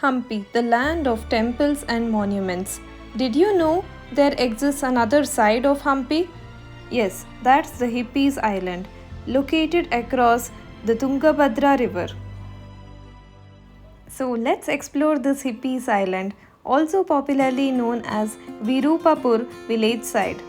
Hampi, the land of temples and monuments. Did you know there exists another side of Hampi? Yes, that's the Hippies Island, located across the Tungabhadra River. So let's explore this Hippies Island, also popularly known as Virupapur village side.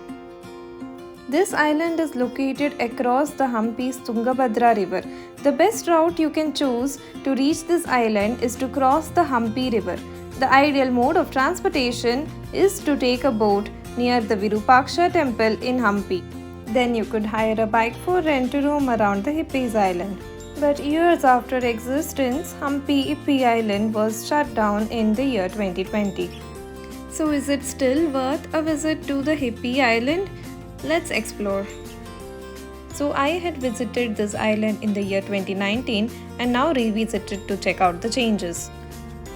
This island is located across the Hampi's Tungabhadra River. The best route you can choose to reach this island is to cross the Hampi River. The ideal mode of transportation is to take a boat near the Virupaksha temple in Hampi. Then you could hire a bike for rent to roam around the Hippies Island. But years after existence, Hampi Island was shut down in the year 2020. So is it still worth a visit to the Hippie Island? Let's explore. So I had visited this island in the year 2019 and now revisited to check out the changes.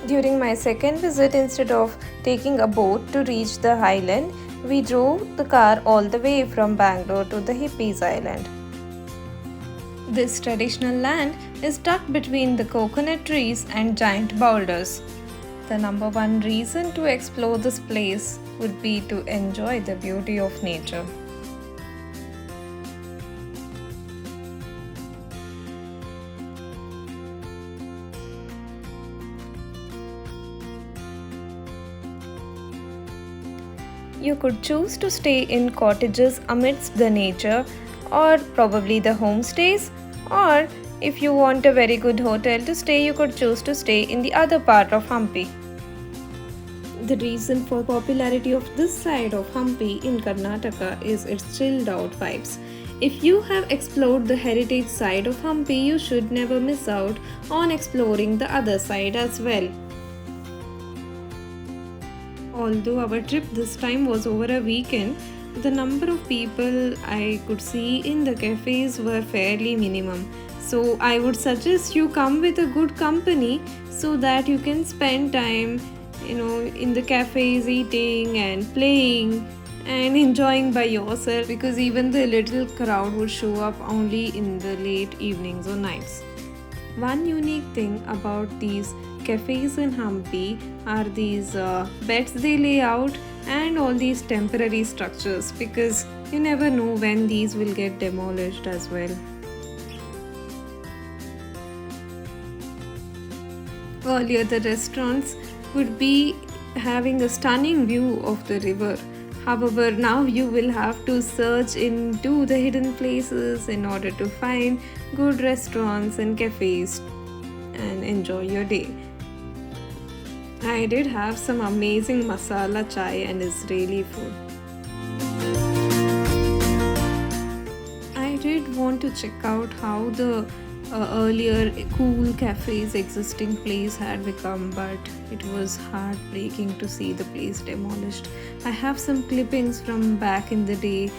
During my second visit, instead of taking a boat to reach the island, we drove the car all the way from Bangalore to the Hippies Island. This traditional land is tucked between the coconut trees and giant boulders. The number one reason to explore this place would be to enjoy the beauty of nature. You could choose to stay in cottages amidst the nature, or probably the homestays, or if you want a very good hotel to stay, you could choose to stay in the other part of Hampi. The reason for popularity of this side of Hampi in Karnataka is its chilled out vibes. If you have explored the heritage side of Hampi, you should never miss out on exploring the other side as well. Although our trip this time was over a weekend, the number of people I could see in the cafes were fairly minimum. So I would suggest you come with a good company so that you can spend time, in the cafes eating and playing and enjoying by yourself, because even the little crowd would show up only in the late evenings or nights. One unique thing about these cafes in Hampi are these beds they lay out and all these temporary structures, because you never know when these will get demolished as well. Earlier, the restaurants would be having a stunning view of the river. However, now you will have to search into the hidden places in order to find good restaurants and cafes and enjoy your day. I did have some amazing masala chai and Israeli food. I did want to check out how the earlier cool cafes existing place had become, but it was heartbreaking to see the place demolished. I have some clippings from back in the day,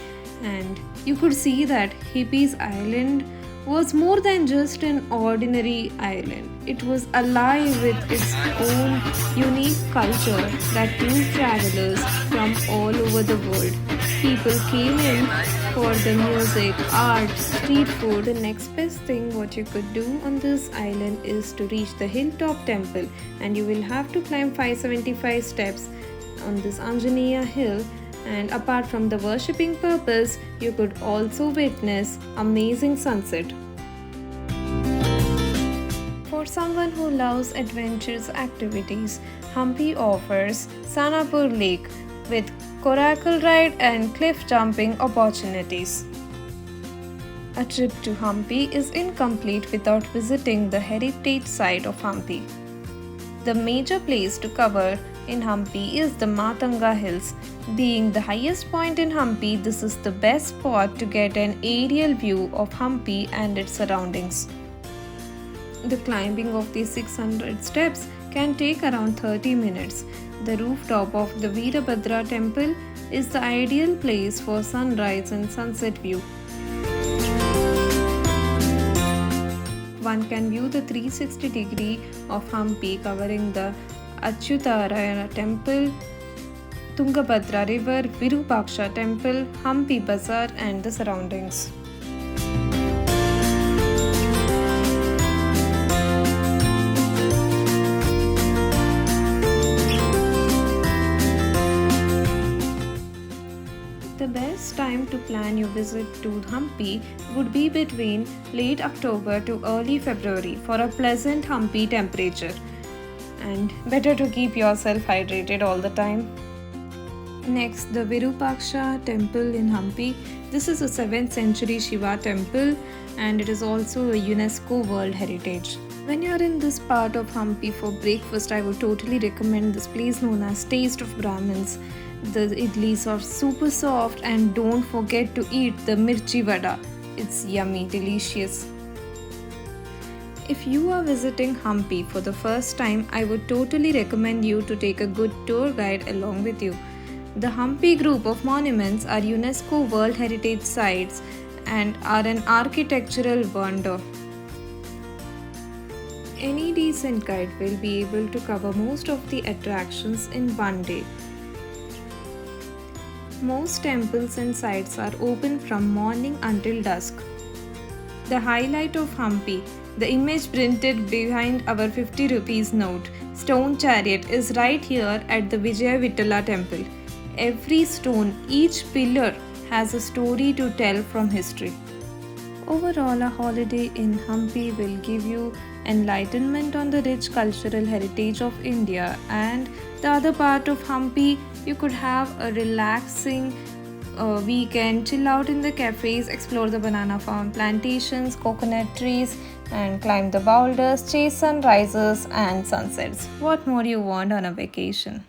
and you could see that Hippies Island was more than just an ordinary island. It was alive with its own unique culture that drew travelers from all over the world. People came in for the music, art, street food. The next best thing what you could do on this island is to reach the hilltop temple, and you will have to climb 575 steps on this Anjanadri hill. And apart from the worshipping purpose, you could also witness amazing sunset. For someone who loves adventurous activities, Hampi offers Sanapur Lake with coracle ride and cliff jumping opportunities. A trip to Hampi is incomplete without visiting the heritage site of Hampi. The major place to cover in Hampi is the Matanga Hills. Being the highest point in Hampi, this is the best spot to get an aerial view of Hampi and its surroundings. The climbing of these 600 steps can take around 30 minutes. The rooftop of the Veerabhadra temple is the ideal place for sunrise and sunset view. One can view the 360 degree of Hampi covering the Achyutarayana temple, Tungabhadra river, Virupaksha temple, Hampi bazaar and the surroundings. time to plan your visit to Hampi would be between late October to early February for a pleasant Hampi temperature. And better to keep yourself hydrated all the time. Next, the Virupaksha temple in Hampi. This is a 7th century Shiva temple and it is also a UNESCO World Heritage. When you are in this part of Hampi for breakfast, I would totally recommend this place known as Taste of Brahmins. The idlis are super soft and don't forget to eat the mirchi vada. It's yummy, delicious. If you are visiting Hampi for the first time, I would totally recommend you to take a good tour guide along with you. The Hampi group of monuments are UNESCO World Heritage Sites and are an architectural wonder. Any decent guide will be able to cover most of the attractions in one day. Most temples and sites are open from morning until dusk. The highlight of Hampi, the image printed behind our 50 rupees note, stone chariot, is right here at the Vijaya Vittala temple. Every stone, each pillar has a story to tell from history. Overall, a holiday in Hampi will give you enlightenment on the rich cultural heritage of India, and the other part of Hampi, you could have a relaxing weekend, chill out in the cafes, explore the banana farm plantations, coconut trees, and climb the boulders, chase sunrises and sunsets. What more you want on a vacation?